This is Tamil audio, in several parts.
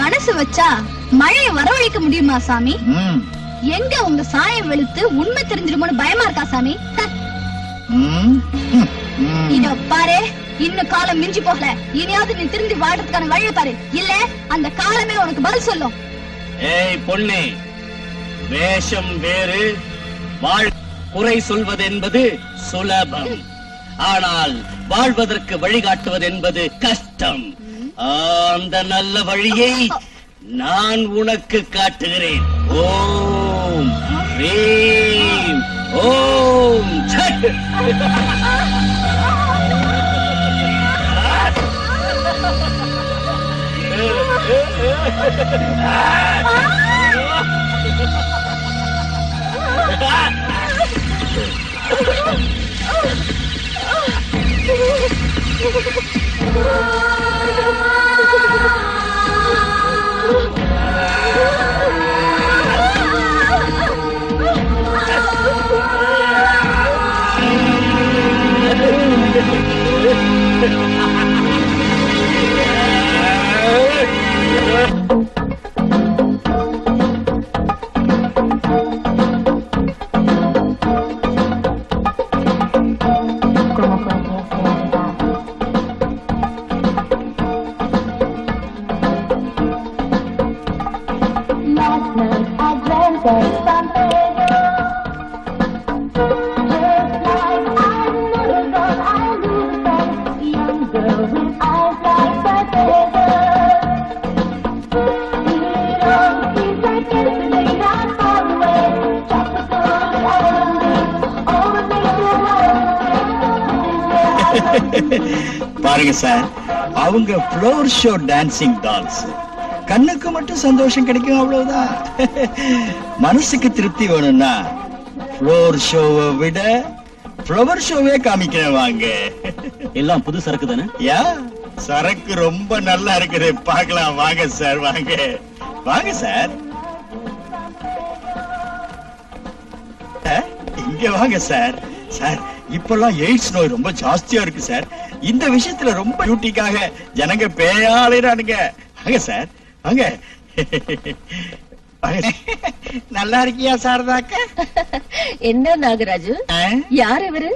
மனசு வச்சா மழையை வரவழைக்க முடியுமா சாமி? எங்க உங்க சாயம் வெளுத்து உண்மை தெரிஞ்சிருமோன்னு பயமா இருக்கா சாமி? இதோ பாரு, இன்னும் காலம் மிஞ்சி போகல. இனியாவது நீ திரும்பி வாடுறதுக்கான வழியை பாரு, இல்ல அந்த காலமே உனக்கு பதில் சொல்லும். ஏய் பொண்ணே, வேஷம் வேறு, வாழ் குறை சொல்வது என்பது சுலபம், ஆனால் வாழ்வதற்கு வழிகாட்டுவது என்பது கஷ்டம். அந்த நல்ல வழியை நான் உனக்கு காட்டுகிறேன். ஓம் ரீம் ஓம் சட். பாருங்க சார், அவங்க ஃப்ளோர் ஷோ டான்சிங் டால்ஸ். கண்ணுக்கு மட்டும் சந்தோஷம் கிடைக்கும், அவ்வளவுதான். மனசுக்கு திருப்தி வேணும்னா ஃப்ளோர் ஷோவை விட ஃப்ளவர் ஷோவே காமிக்கிறேன், வாங்க. எல்லாம் புது சரக்கு தானே? யா, சரக்கு ரொம்ப நல்லா இருக்குது, பார்க்கலாம். வாங்க சார், வாங்க வாங்க சார். இங்க வாங்க சார். சார், இப்பெல்லாம் எய்ட்ஸ் நோய் ரொம்ப ஜாஸ்தியா இருக்கு சார். இந்த விஷயத்துல ரொம்ப டியூட்டிக்காக ஜனங்க பேயாளிறானுங்க. வாங்க சார், வாங்க. நல்லா இருக்கியா சாரதாக்க? என்ன நாகராஜு, யார் இவரு?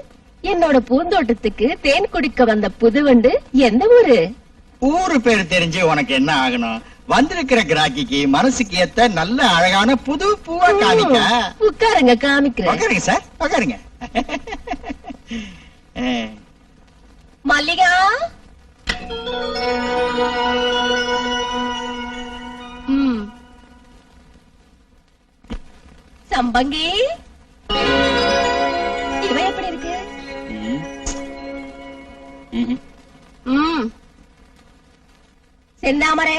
என்னோட பூந்தோட்டத்துக்கு தேன் குடிக்க வந்த புதுவண்டு. எந்த ஊரு? ஊரு பேரு தெரிஞ்சு உனக்கு என்ன ஆகணும்? வந்திருக்கிற கிராக்கிக்கு மனசுக்கு ஏத்த நல்ல அழகான புது பூவா காமிக்க. உட்காருங்க, காமிக்கிறேன். உட்காருங்க சார், உட்காருங்க. மல்லிகா, சம்பங்கி, இவ எப்படி இருக்கு? செந்தாமரே,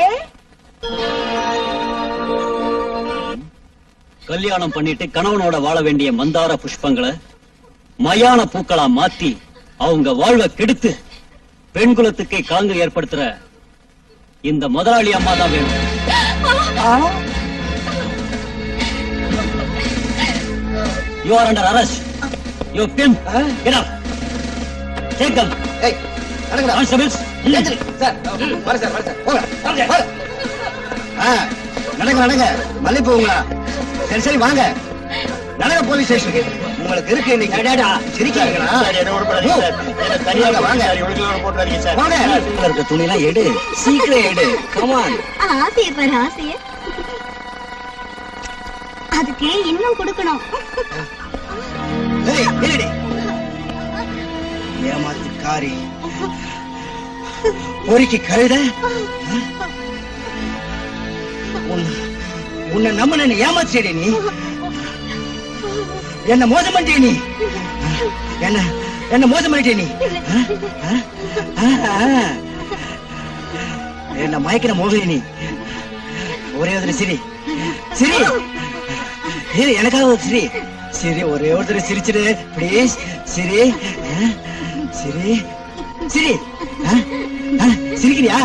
கல்யாணம் பண்ணிட்டு கணவனோட வாழ வேண்டிய மந்தார புஷ்பங்களை மயான பூக்களா மாத்தி அவங்க வாழ்வை கெடுத்து பெண்குலத்துக்கே காங்கு ஏற்படுத்துற இந்த முதலாளி அம்மா தான் வேணும். You are under arrest. You pimp. Get up. Take them. Hey, நடங்கடா. Constables. Sir, வர சார், வர சார். போங்க. நடங்க நடங்க, மல்லிப்பூங்களா? சரி சரி, வாங்க நடங்க போலீஸ் ஸ்டேஷனுக்கு. உங்களுக்கு இருக்கு இன்னைக்கு. சிரிக்கிறீங்களா? வாங்க. துணி எல்லாம் எடு, சீக்கிரம் எடு. கமான். ஆசையப்பர் ஆசைய அதுக்கு இன்னும் கொடுக்கணும். ஏமாத்துக்காரி, பொறுக்கி கழுத. உன்னை நம்பின ஏமாத்திட நீ. என்ன மோசம் பண்ணிட்டே நீ. என்ன மோசம் பண்ணிட்டே நீ. என்ன மயக்கிற மோகினி நீ. ஒரே ஒரு சிரி சிரி, எனக்காக சிரி சிரி, ஒரே ஒரு சிரிச்சிரு பிளீஸ். சிரி சிரி சிரி. சிரிக்கிறியா?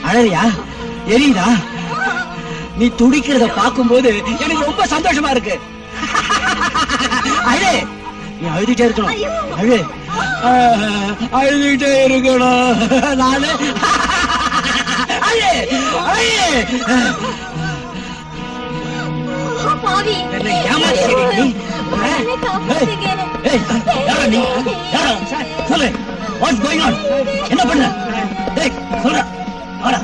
அழறியா? எரியுதா? நீ துடிக்கிறத பார்க்கும்போது எனக்கு ரொம்ப சந்தோஷமா இருக்கு. அழு, நீ அழுதுகிட்டே இருக்கணும். அழு, அழுதுகிட்டே இருக்கணும். நானு அழு, அழு. பாவி என்னை ஏமாத்திட்டீங்க நீ. என்னை காப்பாத்துங்க. ஏய், யாரா நீ? யாரா? சொல்லு. What's going on? என்ன பண்ண? டேய், சொல்றா. வாடா.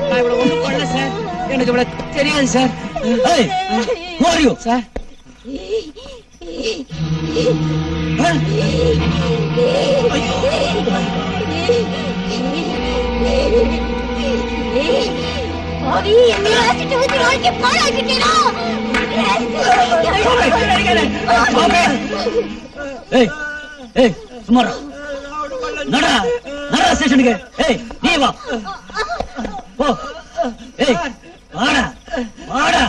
நான் இவ்வளவு ஒண்ணும் பண்ணல சார். எனக்கு இவ்வளவு தெரியாது சார். ஏய், who are you? சார் பாவி என்னை ஆசிட்டு ஊத்தி வாழ்க்கை பாழாக்கிட்டீரா. ஏய், ஏய், சும்மாடா. நடா, நடா ஸ்டேஷனுக்கு. ஏய், நீ வா. போ. ஏய், வாடா, வாடா.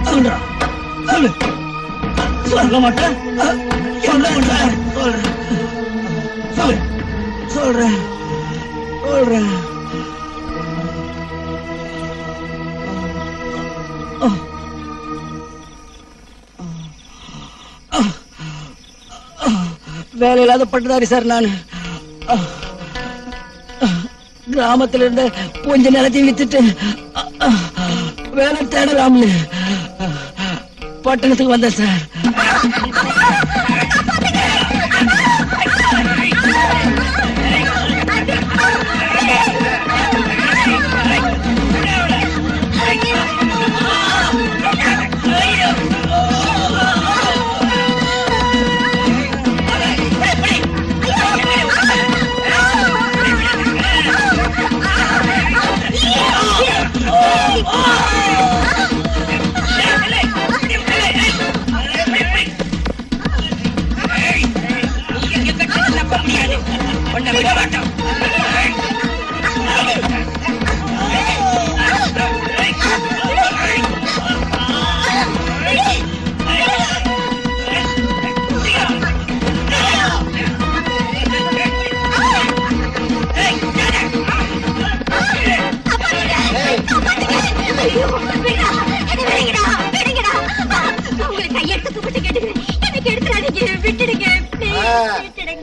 சொல்றா, சொல்லு. சொல்ல மாட்டேன். சொல்ல மாட்டேன். சொல்லு. சொல்றேன் சொல்றேன். வேலை இல்லாத பட்டதாரி சார் நான். கிராமத்துல இருந்த கொஞ்ச நிலத்தையும் வித்துட்டு வேலை தேடலாம்னு பட்டணத்துக்கு வந்தேன் சார்.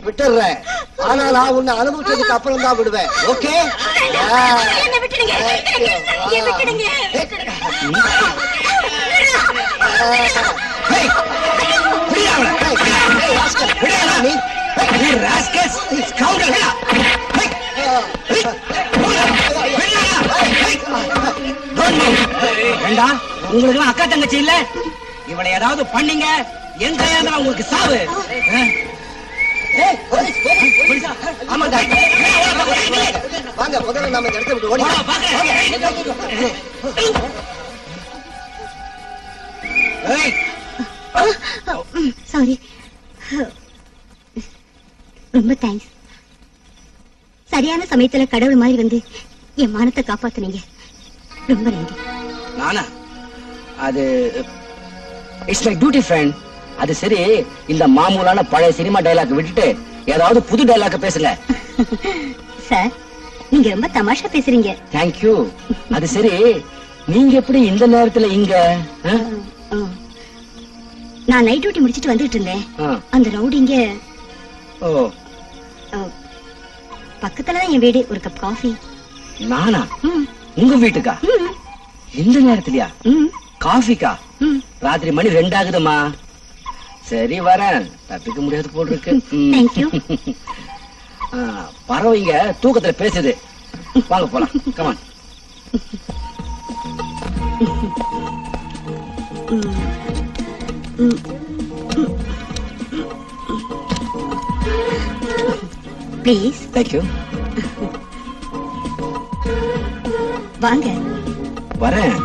விட்டுறேன். ஆனா நான் உன்னை அனுபவிச்சதுக்கு அப்புறம் தான் விடுவேன். ஓகே? உங்களுக்கு அக்கா தங்கச்சி இல்ல? இவளை ஏதாவது பண்ணீங்க என் கையால உங்களுக்கு சாவு. ஆமாண்டா. வாங்க முதல்ல நம்ம இந்த இடத்தை விட்டு ஓடி. சாரி, ரொம்ப தேங்க்ஸ். சரியான சமயத்துல கடவுள் மாதிரி வந்து என் மானத்தை காப்பாத்துனீங்க. ரொம்ப நன்றி. நானா? அது இட்ஸ் மை டியூட்டி ஃப்ரெண்ட். அது சரி, இந்த மாமூலான பழைய சினிமா டைலாக் விட்டுட்டு ஏதாவது புது டைலாக் பேசுங்க. சார், நீங்க ரொம்ப தமாஷா பேசுறீங்க. Thank you. அது சரி, நீங்க எப்படி இந்த நேரத்துல இங்க? நான் நைட் டியூட்டி முடிச்சிட்டு வந்துட்டு இருந்தேன். ஆ. அந்த ரவுடிங்க ஓ, பக்கத்துலதான் என் வீடு. ஒரு கப் காஃபி. நானா? உங்க வீட்டுக்கா? இந்த நேரத்துலயா? காஃபிக்கா? ராத்திரி மணி 2 ஆகுதுமா. சரி வரேன். தப்பிக்க முடியாது போல் இருக்கு. Thank you. பறவைங்க தூக்கத்துல பேசுது. வாங்க போலாம். கமான். ப்ளீஸ். Thank you. வாங்க. வரேன்.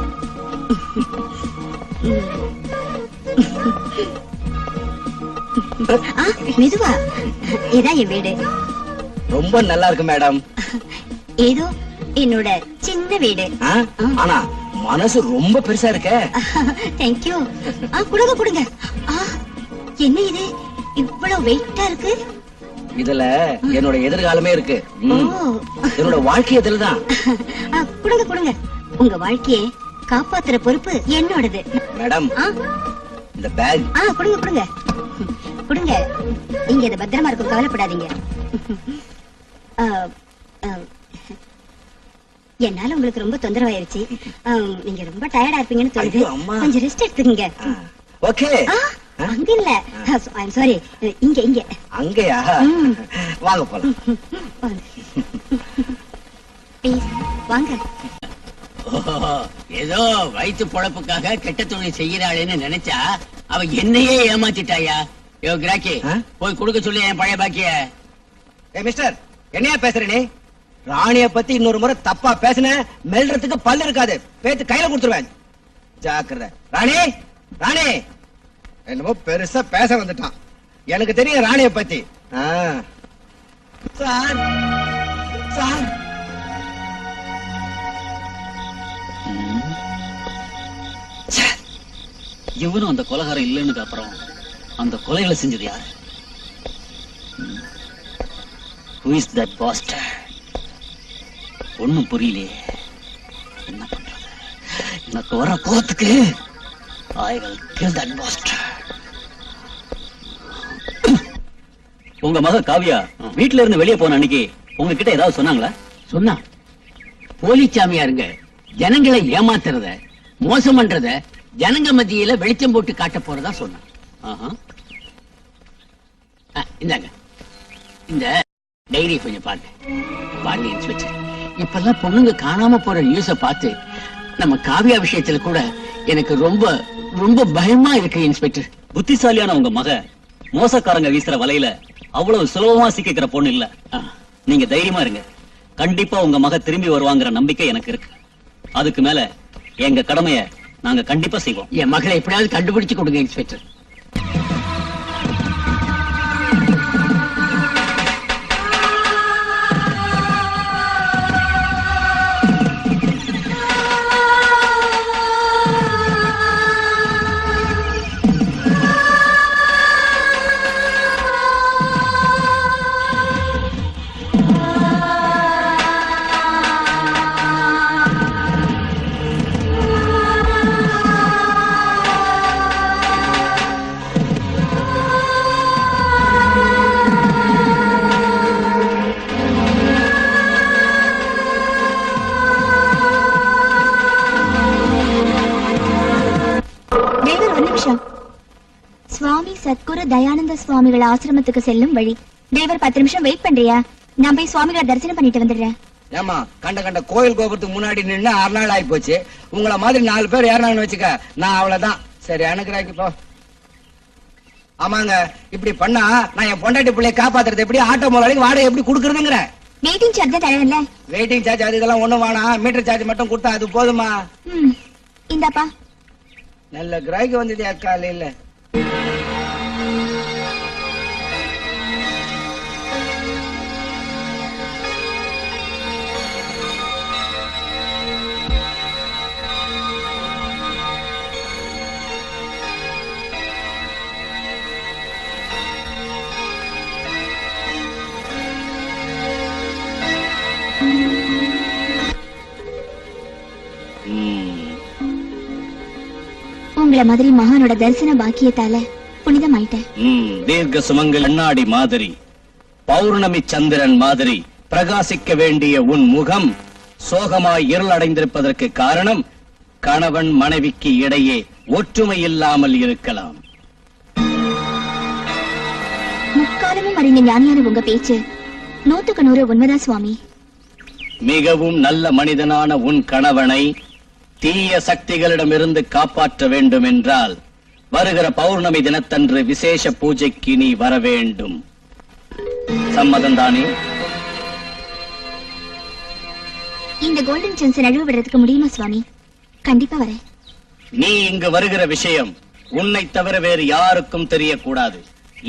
மெதுவா. இதான் என் வீடு. ரொம்ப நல்லா இருக்கு மேடம். ஏதோ என்னோட சின்ன வீடு. ஆனா மனசு ரொம்ப பெருசா இருக்க. தேங்க்யூ. கொடுங்க கொடுங்க. என்ன இது இவ்வளவு வெயிட்டா இருக்கு? இதுல என்னோட எதிர்காலமே இருக்கு. என்னோட வாழ்க்கை இதுலதான். கொடுங்க கொடுங்க, உங்க வாழ்க்கையை காப்பாத்துற பொறுப்பு என்னோடது. மேடம், இந்த பேக். கொடுங்க கொடுங்க கொடுங்க, நீங்க இதை பத்திரமா இருக்கும், கவலைப்படாதீங்க. என்னால உங்களுக்கு ரொம்ப தொந்தரவாயிருச்சு. நீங்க ரொம்ப டயர்டா இருப்பீங்கன்னு தோணுது. கொஞ்சம் ரெஸ்ட் எடுத்துக்கங்க. ஓகே. அங்க இல்ல, ஐம் சாரி, இங்க இங்க. அங்கயா? வாங்க போலாம். ப்ளீஸ் வாங்க. ஏதோ வயிற்று பொழப்புக்காக கெட்ட தொழில் செய்யறாளேன்னு நினைச்சா அவ என்னையே ஏமாத்திட்டாயா. யோ கிராக்கி, போய் கொடுக்க சொல்லி என் பழைய பாக்கிய. மிஸ்டர், என்னையா பேசுற நீ? ராணிய பத்தி இன்னொரு முறை தப்பா பேசின மெல்றதுக்கு பல்லு இருக்காது, பேத்து கையில கொடுத்துருவேன். ஜாக்கிரதை. ராணி, ராணி. என்னமோ பெருசா பேச வந்துட்டான். எனக்கு தெரியும் ராணிய பத்தி. Sir, sir. இவனும் அந்த கொலைகாரம் இல்லைன்னு அப்புறம் அந்த கொலைகளை செஞ்சது யாரு? Who is that bastard? ஒண்ணும் புரியலையே. என்ன பண்றது? எனக்கு வர கோத்துக்கு I will kill that bastard. உங்க மக காவியா வீட்டுல இருந்து வெளியே போன அன்னைக்கு உங்ககிட்ட ஏதாவது சொன்னாங்களா? சொன்னா போலிச்சாமியாருங்க ஜனங்களை ஏமாத்துறத, மோசம் பண்றத ஜனங்க மத்தியில வெளிச்சம் போட்டு காட்ட போறதா சொன்னான். இந்தாங்க, இந்த டைரி கொஞ்சம் பாருங்க இன்ஸ்பெக்டர். இப்பெல்லாம் பொண்ணுங்க காணாம போற நியூஸ பார்த்து நம்ம காவியா விஷயத்துல கூட எனக்கு ரொம்ப ரொம்ப பயமா இருக்கு இன்ஸ்பெக்டர். புத்திசாலியான உங்க மக மோசக்காரங்க வீசுற வலையில அவ்வளவு சுலபமா சிக்கிக்கிற பொண்ணு இல்ல. நீங்க தைரியமா இருங்க. கண்டிப்பா உங்க மக திரும்பி வருவாங்கிற நம்பிக்கை எனக்கு இருக்கு. அதுக்கு மேல எங்க கடமைய நாங்க கண்டிப்பா செய்வோம். என் மகளை எப்படியாவது கண்டுபிடிச்சு கொடுங்க இன்ஸ்பெக்டர். சுவாமி சத்குரு தயானந்த சுவாமிகள் ஆசிரமத்துக்கு செல்லும் வழி. டிரைவர் 10 நிமிஷம் வெயிட் பண்றியா? நான் போய் சுவாமிகளை தரிசனம் பண்ணிட்டு வந்துடுறேன். ஏமா, கண்ட கோயில் கோபுரத்துக்கு முன்னாடி நின்று 6 நாள் ஆகி போச்சு. உங்கள மாதிரி 4 பேர் ஏறாங்கன்னு வச்சுக்க, நான் அவ்வளவுதான். சரி, அனுக்குறாக்கி போ. ஆமாங்க, இப்படி பண்ணா நான் என் பொண்டாட்டி பிள்ளைய காப்பாத்துறது எப்படி? ஆட்டோ முதலாளிக்கு வாடகை எப்படி கொடுக்கறதுங்கிற? வெயிட்டிங் சார்ஜ் தான் தரல. வெயிட்டிங் சார்ஜ் அது இதெல்லாம் ஒண்ணும் வேணாம். மீட்டர் சார்ஜ் மட்டும் கொடுத்தா அது போதுமா? இந்தாப்பா. நல்ல கிராக்கி வந்தது அக்கா. இல்ல உங்களை மாதிரி மகானோட தரிசன பாக்கியத்தால புனிதமாயிட்டேன். தீர்க்க சுமங்கல் கண்ணாடி மாதிரி, பௌர்ணமி சந்திரன் மாதிரி பிரகாசிக்க வேண்டிய உன் முகம் சோகமாய் இருளடைந்திருப்பதற்கு காரணம் கணவன் மனைவிக்கு இடையே ஒற்றுமை இல்லாமல் இருக்கலாம். முக்காலமும் அறிந்த ஞானியான உங்க பேச்சு 100க்கு 100 உண்மைதான் சுவாமி. மிகவும் நல்ல மனிதனான உன் கணவனை தீய சக்திகளிடமிருந்து காப்பாற்ற வேண்டும் என்றால் வருகிற பௌர்ணமி தினத்தன்று விசேஷ பூஜைக்கு நீ வர வேண்டும். சம்மதம் தானே? இந்த கோல்டன் சான்ஸ் நழுவ விடுறதுக்கு முடியுமா சுவாமி? கண்டிப்பா வரேன். நீ இங்கு வருகிற விஷயம் உன்னை தவிர வேறு யாருக்கும் தெரியக்கூடாது.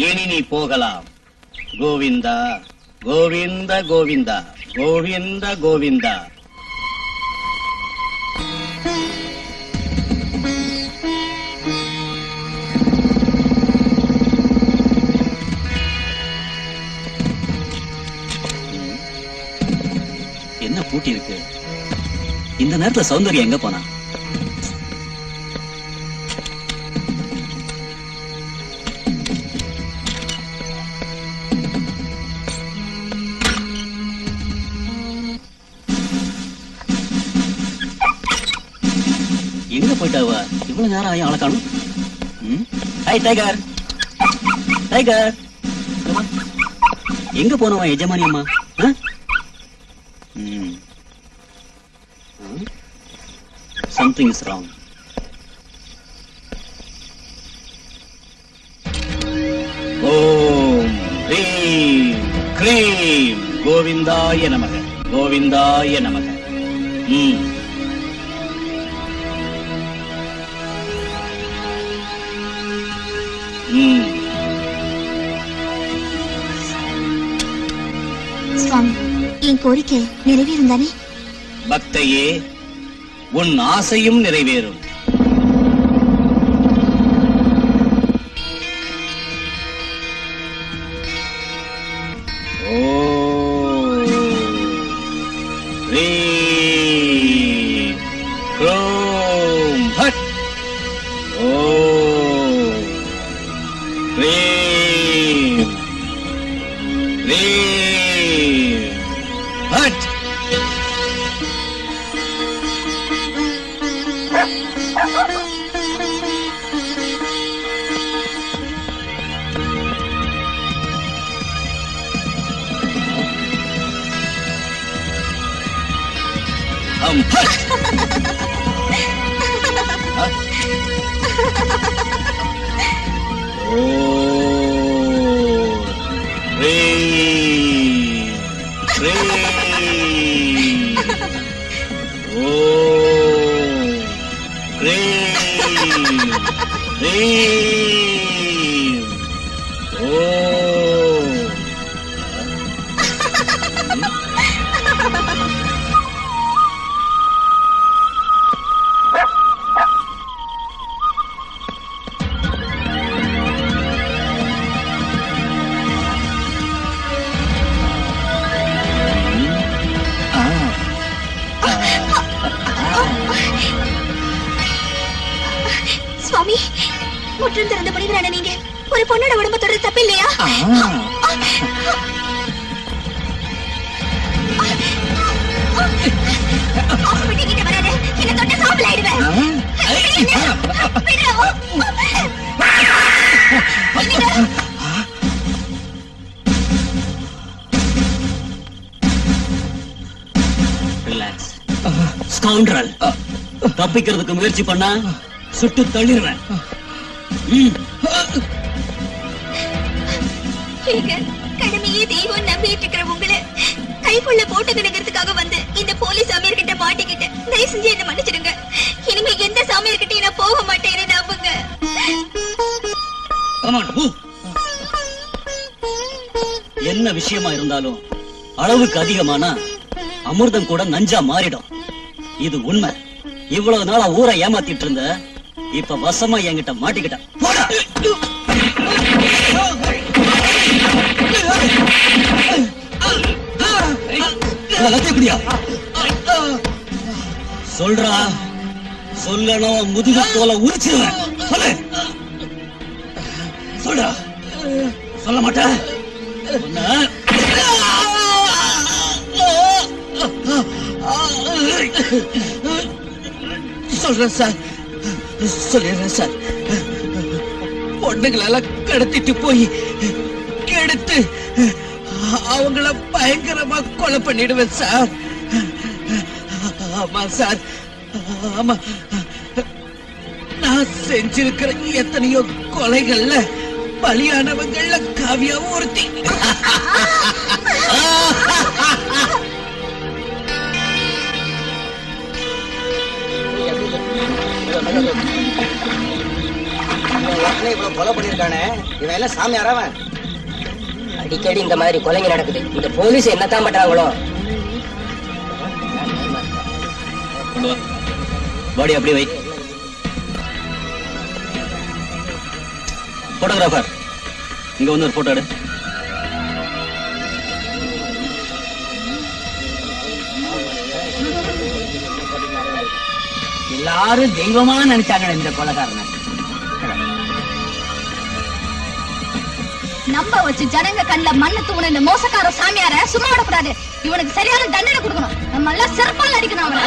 இனி நீ போகலாம். கோவிந்தா கோவிந்த கோவிந்தா கோவிந்த கோவிந்தா. பூட்டி இருக்கு. இந்த நேரத்துல சௌந்தர்யா எங்க போனா? எங்க போயிட்டாவா? இவ்வளவு நேரம் ஆகி ஆளை காணும். ஹாய் டைகர், டைகர், எங்க போனவன் எஜமானி அம்மா? Something is wrong. ஓம் ஹ்ரீம் க்ரீம் கோவிந்தாய நமக, கோவிந்தாய நமக. சுவாமி, என் கோரிக்கை நிறைவேறும் தானே? பக்தையே, உன் ஆசையும் நிறைவேறும். சுவாமி, முற்றும் திறந்த முனிவரான நீங்க ஒரு பொண்ணோட உடம்ப தொடர்ந்து தப்பு இல்லையா? கிட்ட வராத, என்ன தொட்ட சாம்பல் ஆயிடுவேன். ரிலாக்ஸ். ஸ்கவுண்டரல், தப்பிக்கிறதுக்கு முயற்சி பண்ணா சுட்டு தள்ளிடுவேன். கடமையே தெய்வம் நம்பிட்டு இருக்கிற உங்களை கைக்குள்ள போட்டு கிடக்கிறதுக்காக வந்து இந்த போலீஸ் சாமியார் கிட்ட மாட்டிக்கிட்டு தயவு செஞ்சு என்ன மன்னிச்சிடுங்க. இனிமே எந்த சாமியார் கிட்ட நான் போக மாட்டேன்னு நம்புங்க. என்ன விஷயமா இருந்தாலும் அளவுக்கு அதிகமானா அமிர்தம் கூட நஞ்சா மாறிடும். இது உண்மை. இவ்வளவு நாளா ஊரை ஏமாத்திட்டு இருந்த, இப்ப வசமா என்கிட்ட மாட்டிக்கிட்ட. போடா. சொல்றா, சொல்லணும் முதுகு தோலை உரிச்சிருவேன். சொல்றா, சொல்ல மாட்டேன். சொல்றேன் சார், சொல்லிடுறேன் சார். பொண்ணுங்களெல்லாம் கடத்திட்டு போய் கெடுத்து அவங்கள பயங்கரமா கொலை பண்ணிடுவேன் சார். ஆமா சார், ஆமா. நான் செஞ்சிருக்கிற எத்தனையோ கொலைகள்ல பலியானவங்கள காவியாவும் ஒருத்தி. கொலை பண்ணிருக்கானே, இவன் எல்லாம் சாமியாரவன். அடிக்கடி இந்த மாதிரி கொலைங்க நடக்குது. இந்த போலீஸ் என்னத்தான் பண்றாங்களோ? பாடி அப்படி வை. போட்டோகிராஃபர், இங்க வந்து ஒரு போட்டோ எடு. எல்லாரும் தெய்வமா நினைச்சாங்க இந்த கொலைகாரனை. நம்ப வச்சு ஜனங்க கண்ணுல மண்ணு தூண இந்த மோசக்கார சாமியார சும்மா விடக்கூடாது. இவனுக்கு சரியான தண்டனை கொடுக்கணும். நம்ம எல்லாம் சிறப்பால அடிக்கணும் அவனை.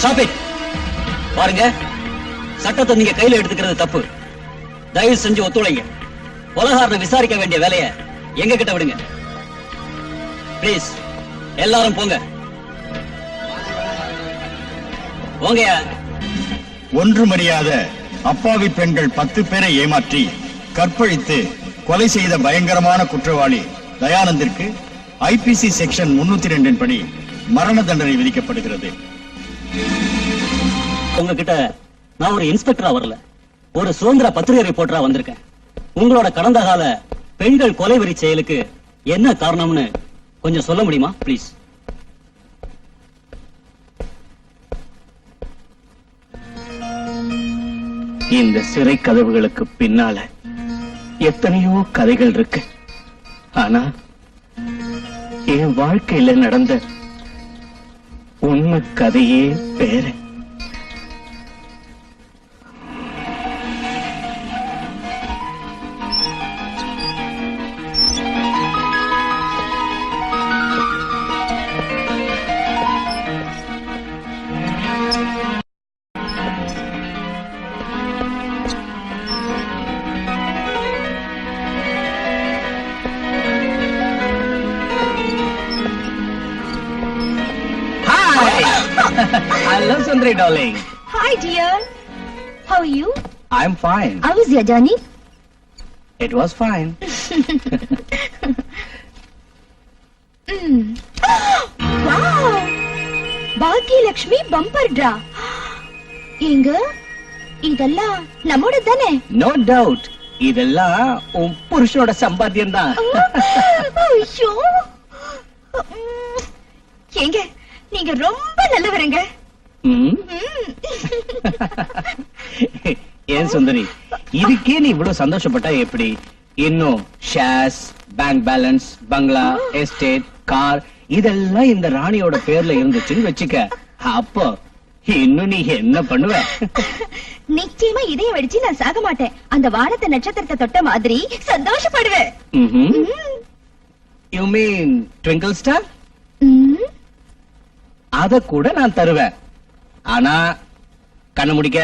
Stop it. பாருங்க, சட்டத்தை நீங்க கையில எடுத்துக்கிறது தப்பு. தயவு செஞ்சு ஒத்துழைங்க. கொலைகாரனை விசாரிக்க வேண்டிய வேலையை எங்க கிட்ட விடுங்க. ப்ளீஸ் எல்லாரும் போங்க. போங்கயா. ஒன்றுமறியாத அப்பாவி பெண்கள் 10 பேரை ஏமாற்றி கற்பழித்து கொலை செய்த பயங்கரமான குற்றவாளி தயானந்திற்கு ஐபிசி செக்ஷன் 302 படி மரண தண்டனை விதிக்கப்படுகிறது. உங்ககிட்ட நான் ஒரு இன்ஸ்பெக்டரா வரல, ஒரு சுதந்திர பத்திரிகை ரிப்போர்ட்டரா வந்திருக்கேன். உங்களோட கடந்த கால பெண்கள் கொலை வெறி செயலுக்கு என்ன காரணம்னு கொஞ்சம் சொல்ல முடியுமா ப்ளீஸ்? இந்த சிறை கதவுகளுக்கு பின்னால எத்தனையோ கதைகள் இருக்கு. ஆனா என் வாழ்க்கையில நடந்த உண்மை கதையே வேற. Hello, Sundari darling. Hi dear. How are you? I'm fine. How is your journey? It was fine. Wow. பாக்கிய லட்சுமி பம்பர் டிரா. எங்க இதெல்லாம் நம்மோட தானே? No doubt. இதெல்லாம் உன் புருஷனோட சம்பாத்தியம் தான். ஐயோ. எங்க நீங்க ரொம்ப நல்லவருங்க. ஏன் சுந்தரி, இதுக்கே நீ இவ்வளவு சந்தோஷப்பட்டா எப்படி? இன்னும் ஷேர்ஸ், பேங்க் பேலன்ஸ், பங்களா, எஸ்டேட், கார் இதெல்லாம் இந்த ராணியோட பேர்ல இருந்துச்சுன்னு வச்சுக்க, அப்போ இன்னும் நீ என்ன பண்ணுவ? நிச்சயமா இதயம் வெடிச்சு நான் சாக மாட்டேன். அந்த வானத்தை நட்சத்திரத்தை தொட்ட மாதிரி சந்தோஷப்படுவேன். You mean twinkle star? அத கூட நான் தருவேன். ஆனா கண்ணு முடிக்க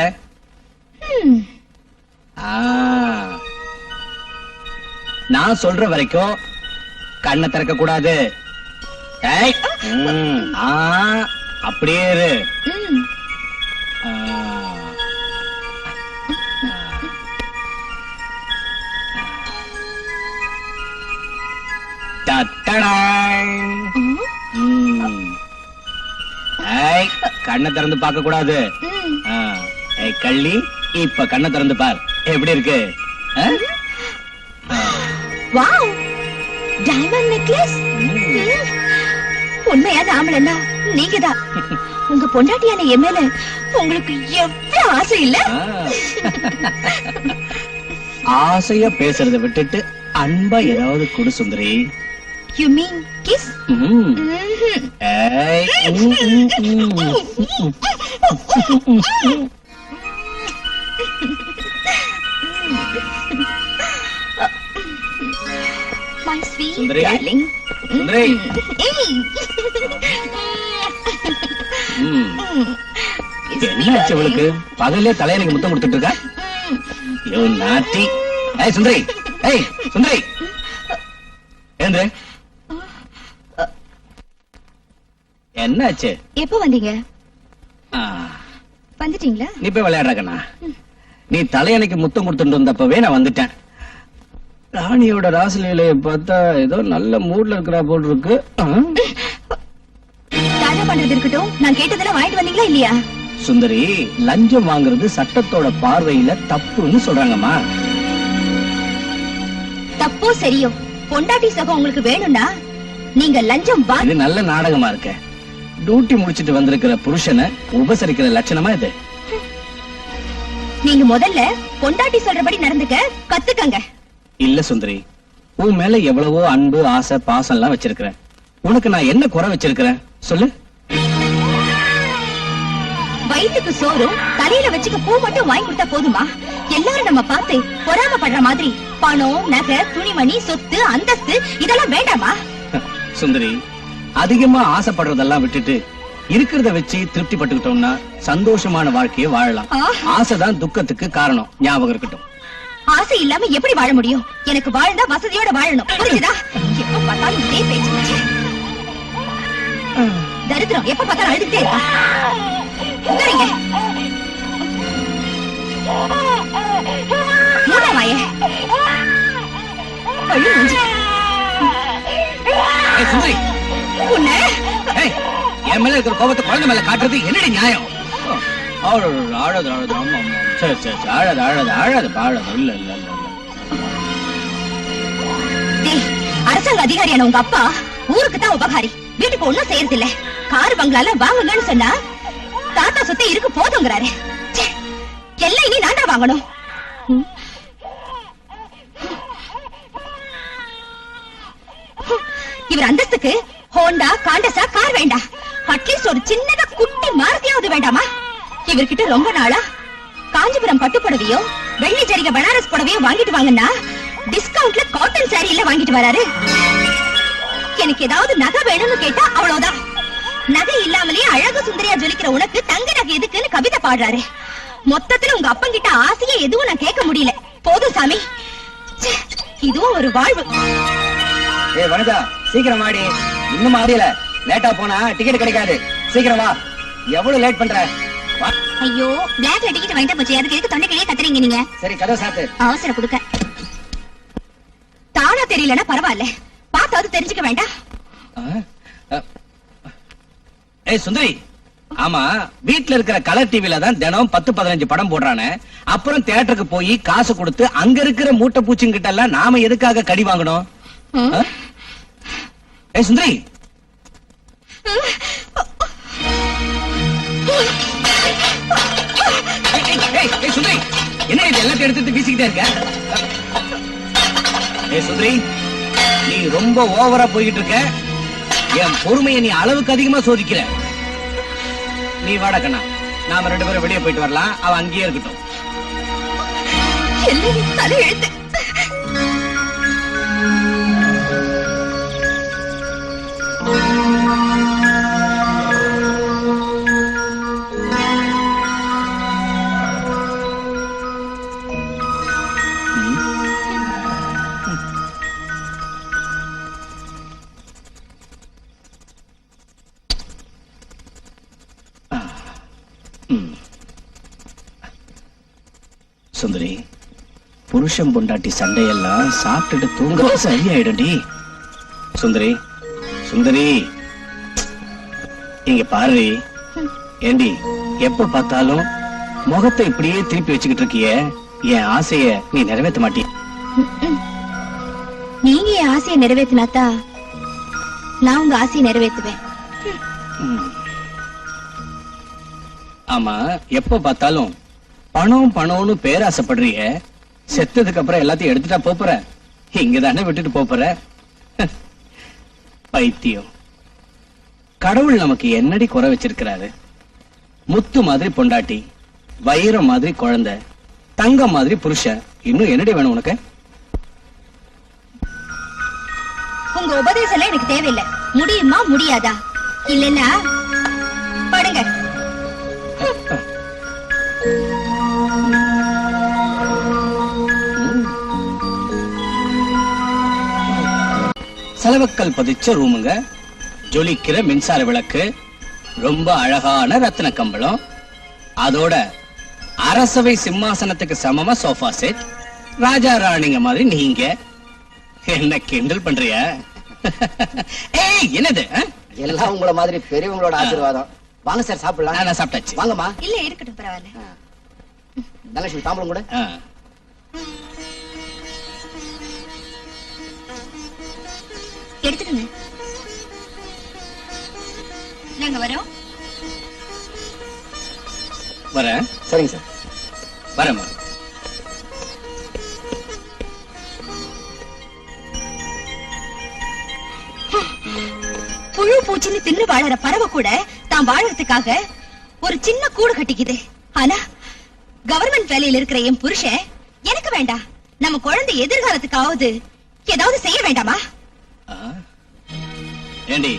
நான் சொல்ற வரைக்கும் கண்ணை திறக்க கூடாது. அப்படியே இரு. கண்ணை திறந்து பார்க்க கூடாது. கள்ளி, இப்ப கண்ணை திறந்து பார். எப்படி இருக்கு? Wow, diamond necklace. உண்மையான ஆம்பளன்னா நீங்கதான். உங்க பொண்டாட்டியான என் மேல உங்களுக்கு எவ்வளவு ஆசை இல்ல? ஆசையா பேசுறதை விட்டுட்டு அன்பா ஏதாவது கொடு சுந்தரி. You mean kiss? My sweet Sundari. darling. சுந்தரி, என்னாச்சு அவளுக்கு? பகல்லே தலையணைக்கு முத்தம் கொடுத்துட்டு இருக்கா? யோ நாட்டி. ஏய் சுந்தரி, ஏய் சுந்தரி, ஏந்திரு. என்னாச்சு? எப்ப வந்தீங்க? ஆ, வந்துட்டீங்களா? நீ போய் விளையாடுறக்கண்ணா. நீ தலையணைக்கு முத்தம் கொடுத்துட்டு வந்தப்பவே நான் வந்துட்டேன். ராணியோட ராசலீலையை பார்த்தா ஏதோ நல்ல மூட்ல இருக்கிறா போல் இருக்கு. தாஜா பண்றது இருக்கட்டும், நான் கேட்டதெல்லாம் வாங்கிட்டு வந்தீங்களா இல்லையா? சுந்தரி, லஞ்சம் வாங்குறது சட்டத்தோட பார்வையில தப்புன்னு சொல்றாங்கம்மா. தப்போ சரியோ, பொண்டாட்டி சகம் உங்களுக்கு வேணும்னா நீங்க லஞ்சம் வாங்க. இது நல்ல நாடகமா இருக்க. டியூட்டி முடிச்சிட்டு வந்திருக்கிற புருஷனை உபசரிக்கிற லட்சணமா இது? நீங்க முதல்ல பொண்டாட்டி சொல்றபடி நடந்துக்க கத்துக்கங்க. இல்ல சுந்தரி, உன் மேல எவ்வளவோ அன்பு ஆசை பாசம் எல்லாம் வச்சிருக்கிறேன். உனக்கு நான் என்ன குறை வச்சிருக்கிறேன் சொல்லு? வயிற்றுக்கு சோறும் தலையில வச்சுக்க பூ மட்டும் வாங்கி கொடுத்தா போதுமா? எல்லாரும் நம்ம பார்த்து பொறாமப்படுற மாதிரி பணம், நகை, துணிமணி, சொத்து, அந்தஸ்து இதெல்லாம் வேண்டாமா? சுந்தரி, அதிகமா ஆசைப்படுறதெல்லாம் விட்டுட்டு இருக்கிறத வச்சு திருப்தி பட்டுக்கிட்டோம்னா சந்தோஷமான வாழ்க்கையை வாழலாம். ஆசைதான் துக்கத்துக்கு காரணம், ஞாபகம் இருக்கட்டும். ஆசை இல்லாம எப்படி வாழ முடியும்? எனக்கு வாழ்ந்தா வசதியோட வாழணும், புரிஞ்சுதா? எப்ப பார்த்தாலும் இதே பேச்சு. தரித்திரம், எப்ப பார்த்தாலும் அழுதுட்டே இருக்கா. உட்காருங்க. மூணாவாய பள்ளி மூஞ்சி. சுந்தரி, உன்னை என் மேல இருக்கிற கோபத்தை குழந்தை மேல காட்டுறது என்னடி நியாயம்? ஆழது ஆழது, ஆமா ஆமா, சரி சரி சரி, ஆழது ஆழது ஆழது ஆழது, இல்ல இல்ல இல்ல. அரசாங்க அதிகாரியான உங்க அப்பா ஊருக்கு தான் உபகாரி, வீட்டுக்கு ஒண்ணும் செய்யறது இல்ல. கார் பங்களால வாங்குங்கன்னு சொன்னா தாத்தா சொத்தை இருக்கு போதுங்கிறாரு. எல்லாம் இனி நான் தான் வாங்கணும். இவர் அந்தஸ்துக்கு ஹோண்டா, காண்டஸா கார் வேண்டாம், அட்லீஸ்ட் ஒரு சின்னதா குட்டி மாருதியாவது வேண்டாமா? இவர்கிட்ட ரொம்ப நாளா காஞ்சிபுரம் பட்டு புடவையோ வெள்ளி ஜரிகை பனாரஸ் புடவையோ வாங்கிட்டு வாங்கன்னா டிஸ்கவுண்ட்ல காட்டன் சாரியில வாங்கிட்டு வராரு. எனக்கு ஏதாவது நகை வேணும்னு கேட்டா அவ்வளவுதான். நகை இல்லாமலே அழகு சுந்தரியா ஜொலிக்கிற உனக்கு தங்க நகை எதுக்குன்னு கவிதை பாடுறாரு. மொத்தத்துல உங்க அப்பங்கிட்ட ஆசையே எதுவும் நான் கேட்க முடியல. போதும் சாமி, இதுவும் ஒரு வாழ்வு. ஏ வனஜா, சீக்கிரம் வாடி. இன்னும் ஆடியல, லேட்டா போனா டிக்கெட் கிடைக்காது. சீக்கிரம் வா. எவ்வளவு லேட் பண்ற? ஐயோ, பிளாக்ல டிக்கெட் வாங்கிட்டு போச்சு. அதுக்கு எதுக்கு தொண்டைக்கிலேயே கத்துறீங்க நீங்க? சரி, கதவை சாத்து. அவசரம் கொடுக்க. தானா தெரியலன்னா பரவாயில்ல, பார்த்தாவது தெரிஞ்சுக்க வேண்டாம். ஏய் சுந்தரி, ஆமா, வீட்டுல இருக்கிற கலர் டிவில தான் தினம் 10-15 படம் போடுறானே. அப்புறம் தியேட்டருக்கு போய் காசு கொடுத்து அங்க இருக்கிற மூட்டை பூச்சிங்கிட்ட எல்லாம் நாம எதுக்காக கடி வாங்கணும்? ஏய் சுந்தரி, சுந்தரி, என்ன இது எல்லாத்தையும் எடுத்து வீசிக்கிட்டே இருக்க? ஏய் சுந்தரி, நீ ரொம்ப ஓவரா போய்கிட்டு இருக்க. என் பொறுமையை நீ அளவுக்கு அதிகமா சோதிக்கிற. நீ வாடா கண்ணா, நாம 2 பேரும் வெளியே போயிட்டு வரலாம். அவ அங்கேயே இருக்கட்டும். தலையெழுத்து. சுந்தரி, புருஷன் பொண்டாட்டி சண்டையெல்லாம் சாப்பிட்டுட்டு தூங்க சரியாயிடும்டி. சுந்தரி, சுந்தரி, இங்க பாரு. ஏண்டி, எப்ப பார்த்தாலும் முகத்தை இப்படியே திருப்பி வச்சுக்கிட்டு இருக்கிய? என் ஆசைய நீ நிறைவேற்ற மாட்டிய? நீங்க என் ஆசையை நிறைவேற்றினாத்தா நான் உங்க ஆசையை நிறைவேற்றுவேன். ஆமா, எப்ப பார்த்தாலும் பணம் பணம்னு பேராசைப்படுறிய. செத்ததுக்கு அப்புறம் எல்லாத்தையும் எடுத்துட்டா போற? இங்கதானே விட்டுட்டு போற? பைத்தியம். கடவுள் நமக்கு என்னடி குறை வச்சிருக்கிறாரு? முத்து மாதிரி பொண்டாட்டி, வைரம் மாதிரி குழந்தை, தங்கம் மாதிரி புருஷன், இன்னும் என்னடி வேணும் உனக்கு? உங்க உபதேசம் எனக்கு தேவையில்லை. முடியுமா முடியாதா? இல்லன்னா படுங்க. செலவக்கல் பதிச்ச ரூமுங்க, ஜொலிக்கிற மின்சார விளக்கு, ரொம்ப அழகான ரத்தின கம்பளம், அதோட அரசவை சிம்மாசனத்துக்கு சமமா சோஃபா செட், ராஜா ராணிங்க மாதிரி நீங்க. என்ன கிண்டல் பண்றியா? ஏய், என்னது? எல்லாம் உங்கள மாதிரி பெரியவங்களோட ஆசீர்வாதம். வாங்க சார், சாப்பிடலாம். நான் சாப்பிட்டாச்சு. வாங்கம்மா. இல்ல இருக்கட்டும், பரவாயில்ல. தனலட்சுமி, தாம்பரம் கூட. எடுத்துக்கங்க. நாங்க வரோம். வரேன். சரிங்க சார். வரேம்மா. பூச்சின்னு தின்னு வாழற பறவை கூட தான் வாழறதுக்காக ஒரு சின்ன கூடு கட்டிக்குது. ஆனா கவர்மெண்ட் வேலையில இருக்கிற என் புருஷன் எனக்கு வேண்டாம். நம்ம குழந்தை எதிர்காலத்துக்காவது ஏதாவது செய்ய வேண்டாமா? ஏண்டி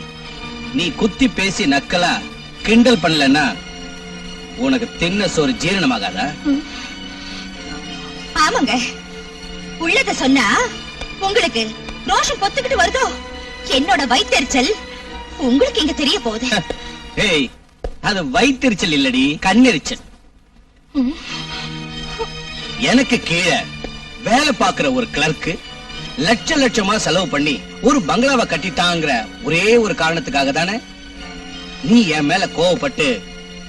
நீ குத்தி பேசி நக்கலா கிண்டல் பண்ணலன்னா உனக்கு தின்ன சோறு ஜீரணமாகாதா? ஆமாங்க, உள்ளத சொன்னா உங்களுக்கு ரோஷம் பொத்துக்கிட்டு வருதோ? என்னோட வயித்தெரிச்சல் உங்களுக்கு இங்க தெரிய போகுது. ஏய், அது வயித்தெரிச்சல் இல்லடி, கண்ணெரிச்சல். எனக்கு கீழே வேலை பார்க்கிற ஒரு கிளர்க்கு லட்சமா செலவு பண்ணி ஒரு பங்களாவை கட்டிட்டாங்கிற ஒரே ஒரு காரணத்துக்காக தானே நீ என் மேல கோவப்பட்டு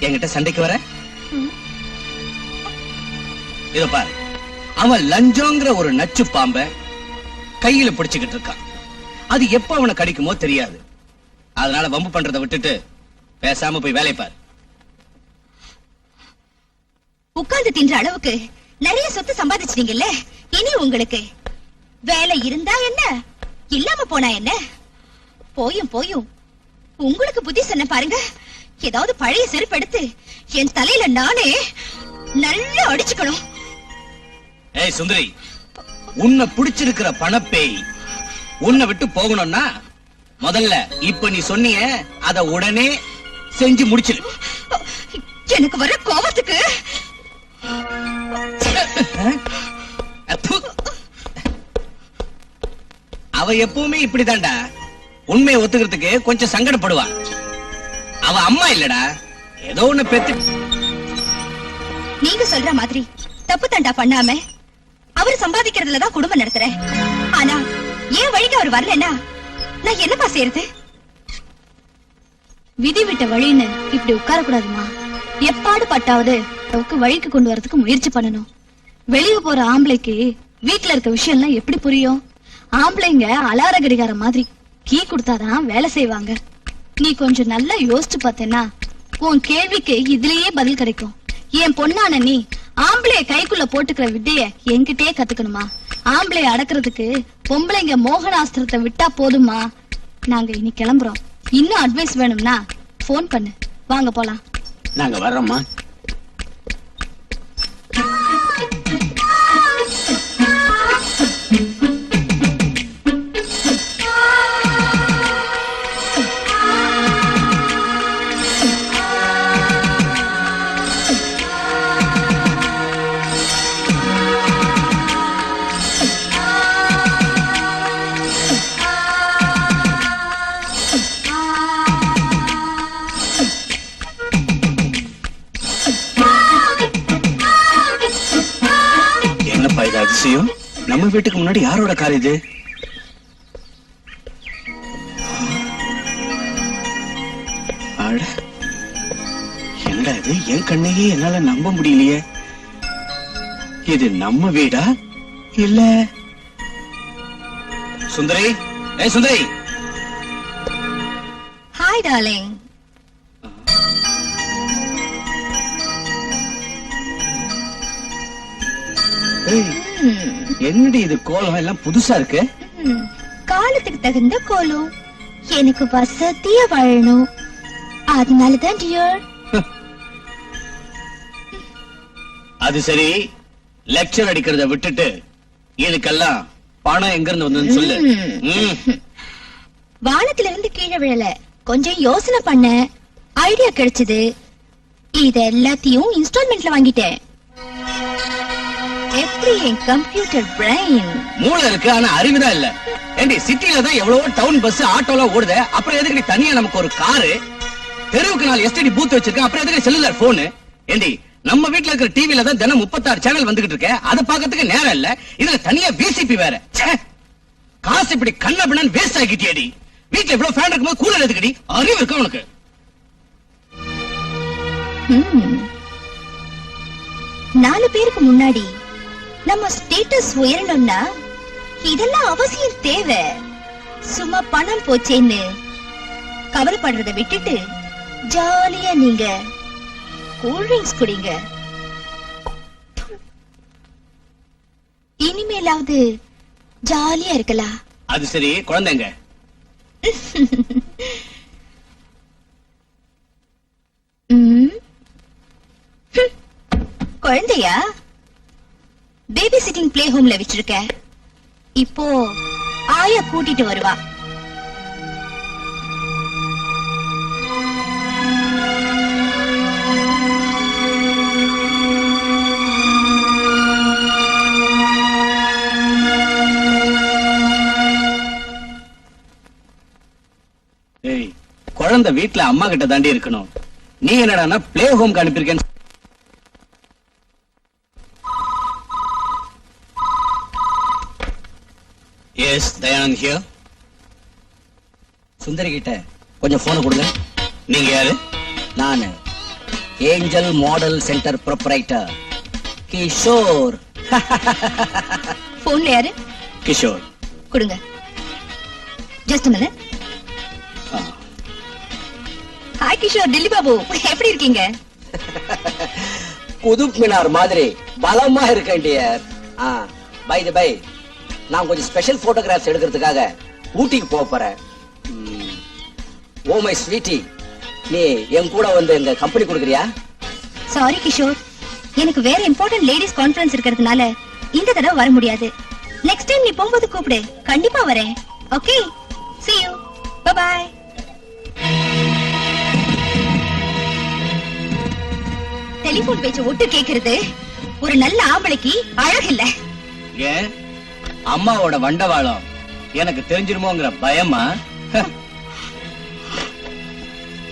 என்கிட்ட சண்டைக்கு வர? இத பாரு, அவன் லஞ்சங்கிற ஒரு நச்சு பாம்பை கையில பிடிச்சுக்கிட்டு இருக்கான். அது எப்ப அவனை கடிக்குமோ தெரியாது. அதனால வம்பு பண்றதை விட்டுட்டு பேசாம போய் வேலை பாரு. உட்கார்ந்து தின்ற அளவுக்கு நிறைய சொத்து சம்பாதிச்சிட்டீங்கல்ல, இனி உங்களுக்கு வேலை இருந்தா என்ன, இல்லாம போனா என்ன? போயும் போயும் உங்களுக்கு புத்தி சொன்ன பாருங்க. ஏதாவது பழைய செருப்பு எடுத்து என் தலையில நானே நல்லா அடிச்சுக்கணும். ஏய் சுந்தரி, உன்னை பிடிச்சிருக்கிற பணப்பேய் உன்னை விட்டு போகணும்னா முதல்ல இப்ப நீ சொன்னிய அத உடனே செஞ்சு முடிச்சிரு. எனக்கு வர கோபத்துக்கு அவ எப்பவுமே இப்படிதான்டா, உண்மையை ஒத்துக்கிறதுக்கு கொஞ்சம் சங்கடப்படுவா. அவ அம்மா இல்லடா, ஏதோ ஒண்ணு பெத்து. நீங்க சொல்ற மாதிரி தப்பு தண்டா பண்ணாம அவரு சம்பாதிக்கிறதுலதான் குடும்பம் நடத்துறேன். ஆனா ஏன் வழிக்கு அவர் வரலன்னா நான் என்னப்பா செய்யறது? விதி விட்ட வழின்னு இப்படி உட்கார கூடாதுமா. எப்பாடு பட்டாவது வழிக்கு கொண்டு வரதுக்கு முயற்சி பண்ணணும். வெளியே போற ஆம்பளைக்கு வீட்டுல இருக்க விஷயம் எல்லாம் எப்படி புரியும்? ஆம்பளைங்க அலார கடிகாரம் மாதிரி கீ கொடுத்தாதான் வேலை செய்வாங்க. நீ கொஞ்சம் நல்லா யோசிச்சு பார்த்தேன்னா உன் கேள்விக்கு இதுலயே பதில் கிடைக்கும். என் பொண்ணான நீ ஆம்பளைய கைக்குள்ள போட்டுக்கிற வித்தைய என்கிட்டயே கத்துக்கணுமா? ஆம்பளைய அடக்குறதுக்கு பொம்பளைங்க மோகனாஸ்திரத்தை விட்டா போதுமா? நாங்க இனி கிளம்புறோம். இன்னும் அட்வைஸ் வேணும்னா போன் பண்ணு. வாங்க போலாம். நாங்க வர்றோம்மா. அதிசயம், நம்ம வீட்டுக்கு முன்னாடி யாரோட கார் இது? என்னடா இது, என் கண்ணையே என்னால நம்ப முடியலையே. இது நம்ம வீடா இல்ல? சுந்தரி, ஏய் சுந்தரி. Hi darling. என்னடி இது, கோலம் எல்லாம் புதுசா இருக்கு. காலத்துக்கு தகுந்த கோலம். எனக்கு வசதியா வாழணும், அதனாலதான் டியர். அது சரி, லெக்சர் அடிக்கிறத விட்டுட்டு இதுக்கெல்லாம் பணம் எங்க இருந்து வந்ததுன்னு சொல்லு. வானத்துல இருந்து கீழே விழல, கொஞ்சம் யோசனை பண்ண ஐடியா கிடைச்சது. இது எல்லாத்தையும் இன்ஸ்டால்மெண்ட்ல வாங்கிட்டேன். எப்படி என் கம்ப்யூட்டர் பிரெயின்? மூளை இருக்கு, ஆனா அறிவுதான் இல்ல. ஏண்டி, சிட்டில தான் எவ்வளவோ டவுன் பஸ் ஆட்டோலாம் ஓடுது, அப்புறம் எதுக்கு தனியா நமக்கு ஒரு காரு? தெருவுக்கு 4 எஸ்டிடி பூத் வச்சிருக்கேன், அப்புறம் எதுக்கு செல்லுலார் போனு? ஏண்டி, நம்ம வீட்டுல இருக்கிற டிவில தான் தினம் 36 சேனல் வந்துகிட்டு இருக்க, அதை பாக்கிறதுக்கு நேரம் இல்ல. இதுல தனியா விசிபி வேற. காசு இப்படி கண்ணபின்னு வேஸ்ட் ஆகிட்டியடி. வீட்டுல இவ்வளவு ஃபேன் இருக்கும்போது கூலர் எதுக்குடி? அறிவு இருக்கு உனக்கு? 4 பேருக்கு முன்னாடி நம்ம ஸ்டேட்டஸ் உயரணும்னா இதெல்லாம் அவசியம் தேவை. சும்மா பணம் போச்சேன்னு கவலைப்படுறத விட்டுட்டு ஜாலியா நீங்க கூல் ட்ரிங்க்ஸ் குடிங்க. இனிமேலாவது ஜாலியா இருக்கலாம். அது சரி, குழந்தைங்க குழந்தையா? பேபி சிட்டிங் பிளே ஹோம்ல வச்சிருக்க. இப்போ ஆயா கூட்டிட்டு வருவா. ஏய், குழந்தை வீட்டுல அம்மா கிட்ட தாண்டி இருக்கணும். நீ என்னடான்னா பிளே ஹோம்க்கு அனுப்பியிருக்கேன்னு. Yes, Dayanand here. சுந்தரி கிட்ட கொஞ்சம் போனை கொடுங்க. நீங்க யாரு? நான் angel model centre proprietor Kishore. போன்ல யாரு? கிஷோர். கொடுங்க. Just minute. Hi Kishore, Dilli Babu, எப்படி இருக்கீங்க? குதுப் மினார் மாதிரி பலமா இருக்கேன் டியர். பை தி பை, நான் கொஞ்சம் ஸ்பெஷல் போட்டோகிராஃப்ஸ் எடுக்கிறதுக்காக ஊட்டிக்கு போறேன். ஓ மை ஸ்வீட்டி, நீ என் கூட வந்து எங்க கம்பெனி கொடுக்குறியா? சாரி கிஷோர், எனக்கு வேற இம்பார்ட்டன்ட் லேடிஸ் கான்ஃபரன்ஸ் இருக்கிறதுனால இந்த தடவை வர முடியாது. நெக்ஸ்ட் டைம் நீ போகும்போது கூப்பிடு, கண்டிப்பா வரேன். Okay, see you, bye bye. Telephone பேச்ச ஒட்டு கேக்குறது ஒரு நல்ல ஆம்பளைக்கு அழகில்ல. ஏன் அம்மாவோட வண்டவாளம் எனக்கு தெரிஞ்சிருமோங்கிற பயமா?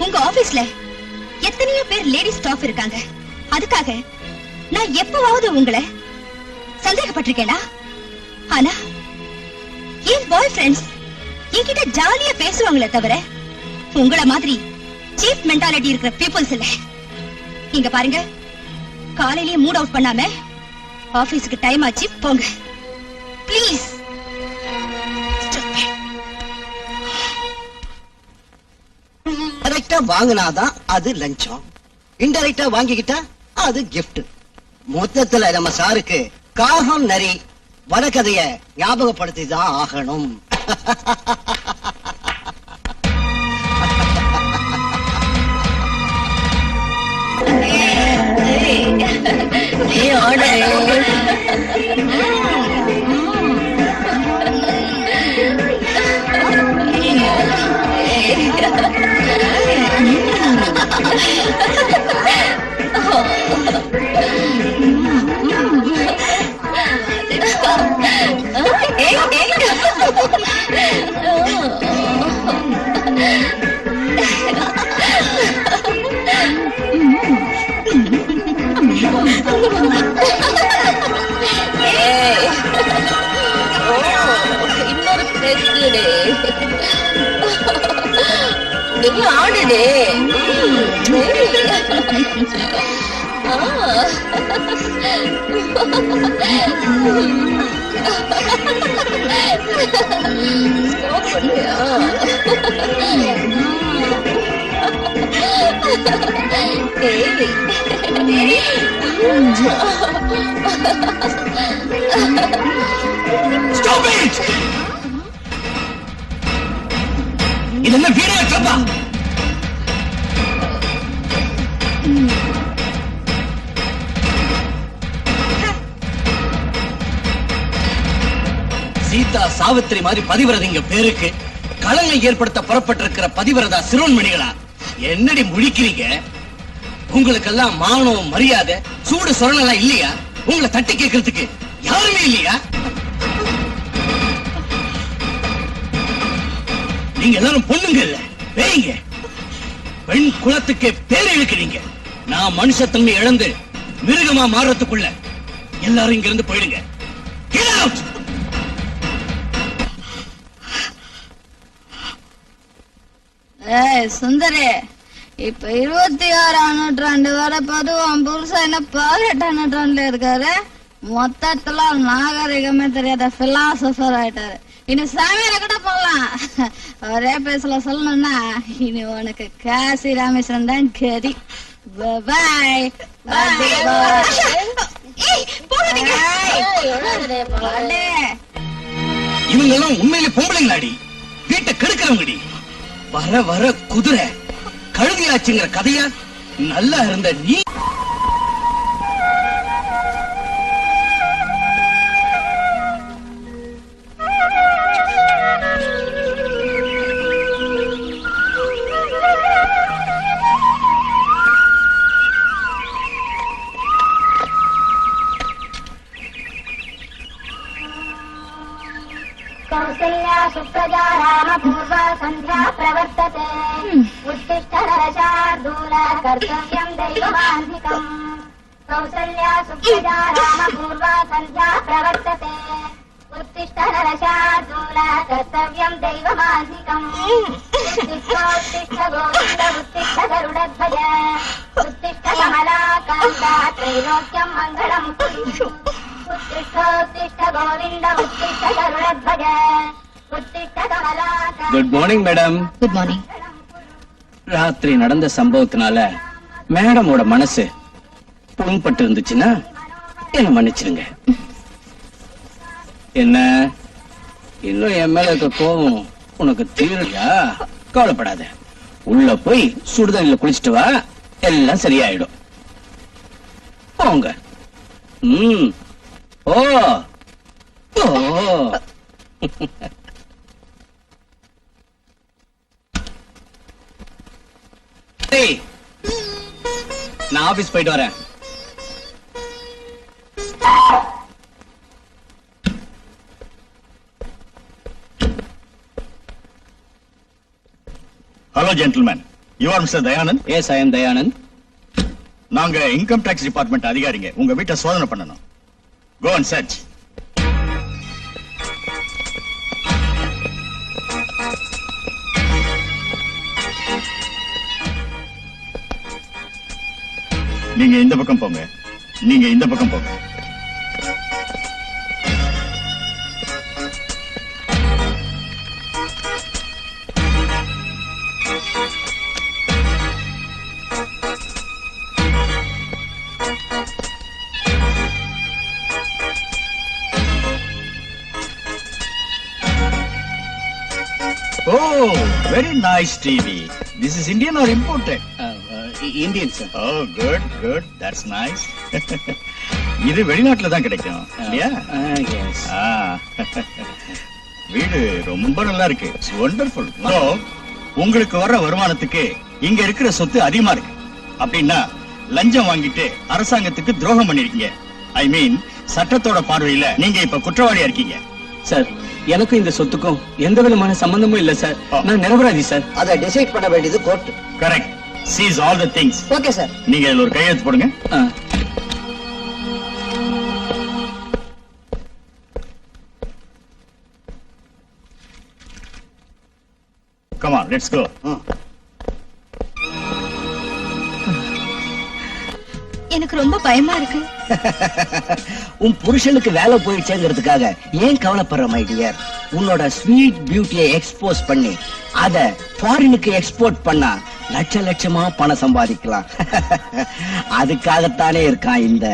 உங்க ஆபீஸ்ல எத்தனையோ பேர் லேடி ஸ்டாஃப் இருக்காங்க. அதுக்காக நான் எப்பவாவது உங்களை சந்தேகப்பட்டிருக்கேனா? ஆனா என் பாய் ஃப்ரெண்ட்ஸ் என்கிட்ட ஜாலியா பேசுவாங்களே தவிர உங்கள மாதிரி சீப் மென்டாலிட்டி இருக்கிற பீப்புள்ஸ் இல்ல. இங்க பாருங்க, காலையிலேயே மூட் அவுட் பண்ணாம ஆபீஸ்க்கு டைம் ஆச்சு, போங்க ப்ளீஸ். டைரக்டா வாங்கினாதான் அது லஞ்சம், இன்டைரக்டா வாங்கிக்கிட்டா அது கிஃப்ட். மொத்தத்துல நம்ம சாருக்கு காகம் நரி வடக்கதைய ஞாபகப்படுத்தி தான் ஆகணும். இன்னொரு பெருக்குடே, நீ ஆடுடே. ஸ்டாப் பண்ணியா? Stop it! இது என்ன வீடியோ கிளப்பா? சீதா சாவித்திரி மாதிரி பதிவிரதைங்க பேருக்கு களங்கம் ஏற்படுத்த புறப்பட்டிருக்கிற பதிவிரதா சிரோன்மணிகளா, என்னடி முழிக்கிறீங்க? உங்களுக்கெல்லாம் மானம் மரியாதை சூடு சொரணெல்லாம் இல்லையா? உங்களை தட்டி கேட்கறதுக்கு யாருமே இல்லையா? நீங்க எல்லாரும் பொண்ணுங்க இல்ல, பேய்ங்க. பெண் குலத்துக்கு பேர் இழுக்கிறீங்க. நான் மனுஷத்தன்மை இழந்து மிருகமா மாறுறதுக்குள்ள எல்லாரும் இங்க இருந்து போயிடுங்க. Get out! சுந்தரே, இப்ப 26ஆம் நூற்றாண்டு வரப்போது உன் புருஷன் என்ன 18ஆம் நூற்றாண்டுல இருக்காரு. மொத்தத்துல நாகரிகமே தெரியாத பிலாசபர் ஆயிட்டாரு. இன்னும் சாமியார கூட போடலாம். ஒரே பேசல சொல்லணும்னா இனி உனக்கு காசி ராமேஸ்வரன் தான் கதி. பாய். இவங்க எல்லாம் உண்மையிலே பொம்பளைங்களாடி, வீட்டை கெடுக்கிறவங்கடி. வர வர குதிரை கழுதியாச்சுங்கிற கதையா நல்லா இருந்த நீ सुप्रजा रामपूर्वा सन्ध्या प्रवर्तते उत्तिष्ठ नरशार्दूल कर्तव्यं दैवमान्धिकम् कौसल्या सुप्रजा रामपूर्वा सन्ध्या प्रवर्तते उत्तिष्ठ नरशार्दूल कर्तव्यं दैवमान्धिकम् उत्तिष्ठ गोविन्द उत्तिष्ठ गरुडध्वज उत्तिष्ठ कमलाकान्ता त्रैलोक्यं मङ्गलं कुरु उत्तिष्ठ गोविन्द उत्तिष्ठ गरुडध्वज उत्तिष्ठ कमलाकान्ता good morning madam. Good morning. ராத்திரி நடந்த சம்பவத்தினால மேடமோட மனசு புண்பட்டு இருந்துச்சுன்னா என்ன மன்னிச்சிருங்க. என்ன இன்னும் என் மேல இருக்க கோவம் உனக்கு தீரலையா? கவலைப்படாத, உள்ள போய் சுடுதண்ணில குளிச்சுட்டு வா, எல்லாம் சரியாயிடும். போங்க. ஓ ஓ ஏய், நான் ஆபீஸ் போயிட்டு வரேன். Hello gentleman, you are mister Dayanand? Yes, I am Dayanand. நாங்க இன்கம் டாக்ஸ் டிபார்ட்மெண்ட் அதிகாரிங்க. உங்க வீட்டை சோதனை பண்ணணும். Go and search. நீங்க இந்த பக்கம் போங்க, நீங்க இந்த பக்கம் போங்க. Oh, very nice TV. This is Indian or imported? Indian sir. Oh, good, good. That's nice. இது வெளிநாட்டுல தான் கிடைக்கும் இல்லையா? எஸ். வீடு ரொம்ப நல்லா இருக்கு. It's wonderful. So, உங்களுக்கு வர்ற வருமானத்துக்கு இங்க இருக்கிற சொத்து அதிகமா இருக்கு. அப்படின்னா லஞ்சம் வாங்கிட்டு அரசாங்கத்துக்கு துரோகம் பண்ணிருக்கீங்க. ஐ மீன், சட்டத்தோட பார்வையில நீங்க இப்ப குற்றவாளியா இருக்கீங்க. சார், எனக்கும் இந்த சொத்துக்கும் எந்த விதமான சம்பந்தமும் இல்ல சார். நான் நிரபராதி சார். அதை டிசைட் பண்ண வேண்டியது court. Correct. Seize all the things. Okay sir. நீங்க இதுல ஒரு கையெழுத்து போடுங்க. Come on, let's go. எனக்கு ரொம்ப பயமா இருக்கு. உன் புருஷனுக்கு வேலை போயிடுச்சேங்கிறதுக்காக ஏன் கவலைப்படுற மை டியர்? உன்னோட ஸ்வீட் பியூட்டியை எக்ஸ்போஸ் பண்ணி அத ஃபாரினுக்கு எக்ஸ்போர்ட் பண்ணா லட்ச லட்சமா பணம் சம்பாதிக்கலாம். அதுக்காகத்தானே இருக்கான் இந்த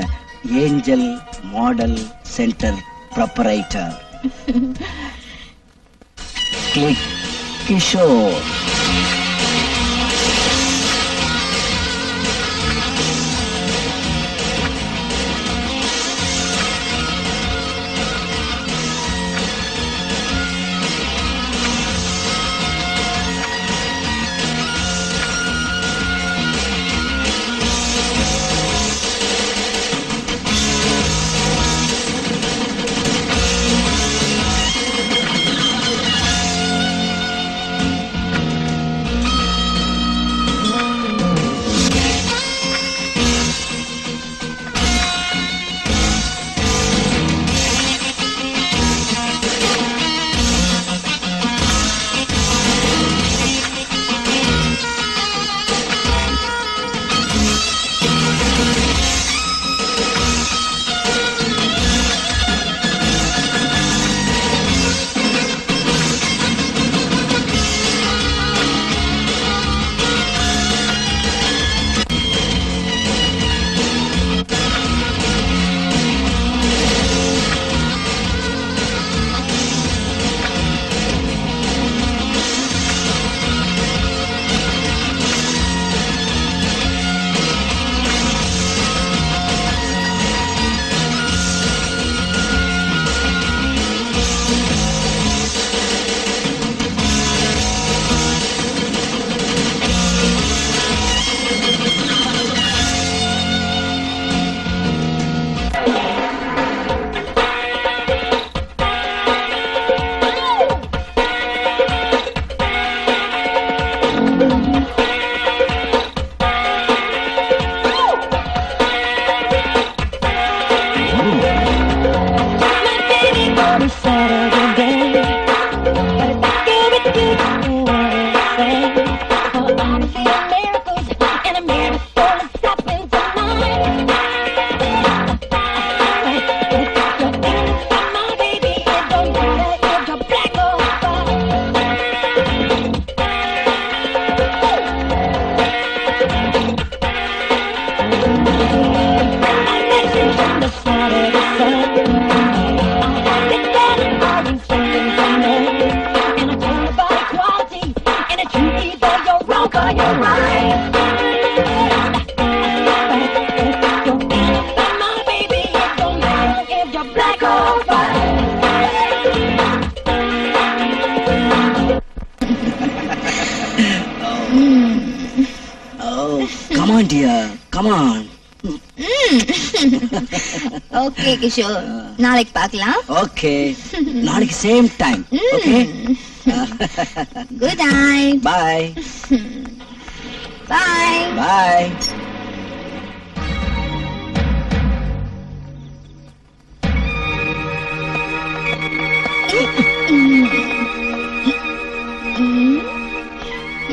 angel model centre proprietor click Kishore. Come on, dear. Come on. Okay Kishore, நாளைக்கு பார்க்கலாம். Okay. நாளைக்கு same time. Okay. Good night. Bye. Bye. Bye.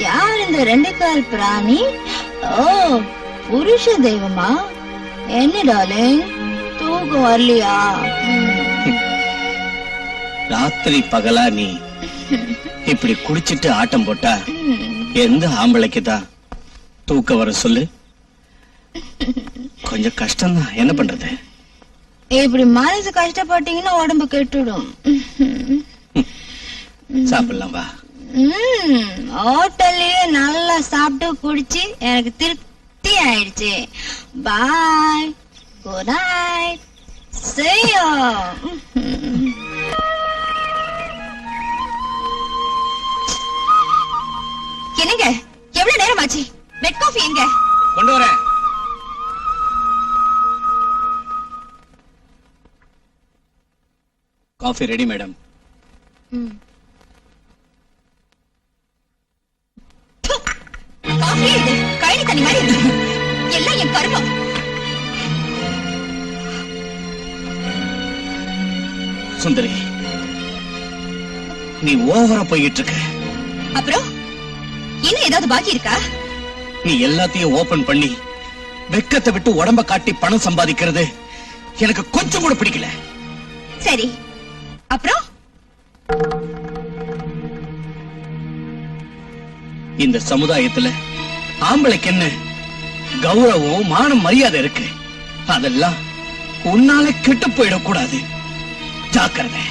யார் இந்த ரெண்டு கால் பிராணி? ஓ, புருஷ தெய்வமா? என்ன டார்லிங், தூக்கம் வரலையா? ராத்திரி பகலா நீ இப்படி குடிச்சிட்டு ஆட்டம் போட்டா எந்த ஆம்பளைக்கு தான் தூக்கம் வர சொல்லு? கொஞ்சம் கஷ்டம்தான், என்ன பண்றது? இப்படி மனசு கஷ்டப்பட்டீங்கன்னா உடம்பு கெட்டுடும். சாப்பிடலாம் வா. ஹோட்டல்லயே நல்லா சாப்பிட்டு குடிச்சு எனக்கு திருப்தி ஆயிடுச்சு. பாய், குட் நைட், see you. என்னங்க, எவ்வளவு நேரம் ஆச்சு? பெட் காஃபி எங்க? கொண்டு வரேன். Coffee ready madam. காஃபி இது கழனி தண்ணி மாதிரி இருக்கு. எல்லாம் என் கருமம். சுந்தரி, நீ ஓவரா போயிட்டு இருக்க. அப்புறம் இன்னும் ஏதாவது பாக்கி இருக்கா? நீ எல்லாத்தையும் ஓபன் பண்ணி வெக்கத்தை விட்டு உடம்ப காட்டி பணம் சம்பாதிக்கிறது எனக்கு கொஞ்சம் கூட பிடிக்கல. சரி, அப்புறம் இந்த சமுதாயத்துல ஆம்பளைக்கு என்ன கௌரவம், மானம், மரியாதை இருக்கு. அதெல்லாம் உன்னால கெட்டு போயிடக்கூடாது. ஜாக்கிரதை.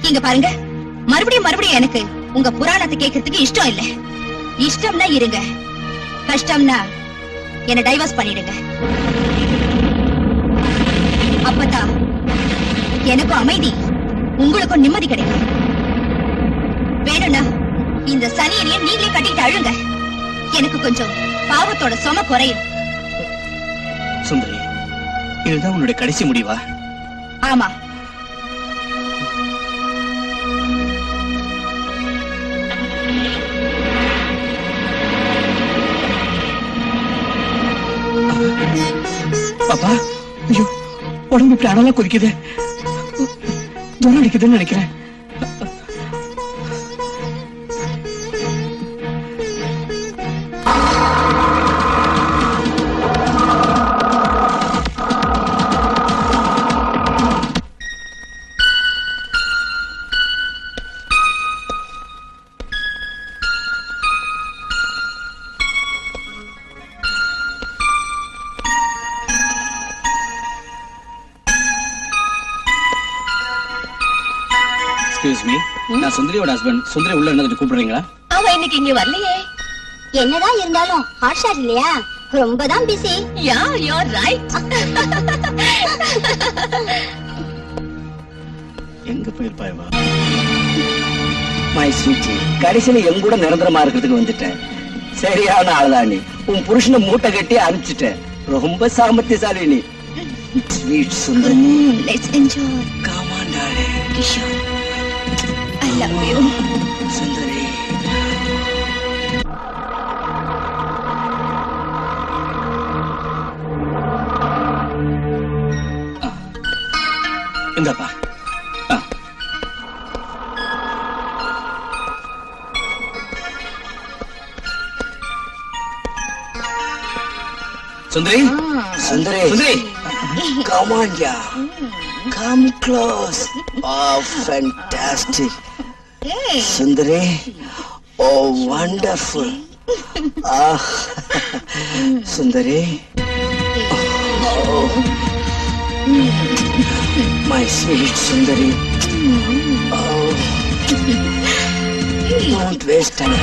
இங்க பாருங்க, மறுபடியும் எனக்கு உங்க புராணத்தை கேட்கறதுக்கு இஷ்டம் இல்ல. இஷ்டம்னா இருங்க, கஷ்டம்னா என்ன டைவர்ஸ் பண்ணிடுங்க. அப்பதான் எனக்கும் அமைதி, உங்களுக்கும் நிம்மதி கிடைக்கும். வேணும்னா இந்த சனியனையும் நீங்களே கட்டிட்டு அழுங்க. எனக்கு கொஞ்சம் பாவத்தோட சும குறையும். சுந்தரி, இதுதான் உன்னுடைய கடைசி முடிவா? ஆமா. பாப்பா, ஐயோ, உடம்பு இப்படி அனலா கொதிக்குது. ஜுரம் அடிக்குதுன்னு நினைக்கிறேன். நான் சுந்தரியோட ஹஸ்பண்ட். சுந்தரி உள்ள என்ன கூப்பிடுறீங்களா? அவ இன்னைக்கு இங்க வரலையே. என்னதான் இருந்தாலும் ஹாட் ஷாட் இல்லையா? ரொம்ப தான் busy. Yeah, you are right. எங்க போயிருப்பா இவ? மை ஸ்வீட், கடைசியில எங்க கூட நிரந்தரமா இருக்கிறதுக்கு வந்துட்டேன். சரியான ஆளுதான் நீ. உன் புருஷனை மூட்டை கட்டி அனுப்பிச்சிட்டேன். ரொம்ப சாமர்த்தியசாலி நீ. Sweet Sundari. Let's enjoy. Come on, darling. Kishore, I love you. Sundari. இந்தப்பா. சுந்தரி, சுந்தரி, சுந்தரி. Come on, yeah. Come close. Oh, fantastic. Hey. Sundari. Oh, wonderful. Ah, Sundari. Oh, my sweet Sundari. Don't waste time.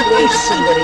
Great, Sundari.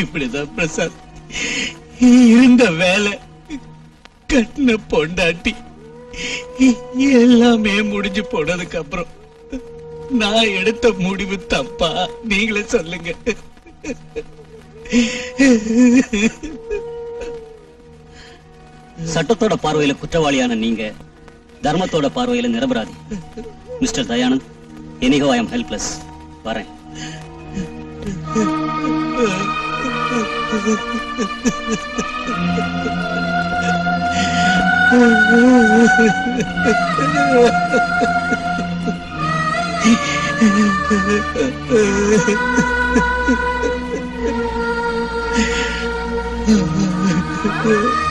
இப்படிதான் பிரசாத் இருந்த வேலை கட்டின பொண்டாட்டி எல்லாமே முடிஞ்சு போனதுக்கு அப்புறம் நான் எடுத்த முடிவு தப்பா நீங்களே சொல்லுங்க. சட்டத்தோட பார்வையில குற்றவாளியான நீங்க தர்மத்தோட பார்வையில நிரபராதி. மிஸ்டர் தயானந்த், எனிகோ ஐ அம் ஹெல்ப்லெஸ். வரேன். Oh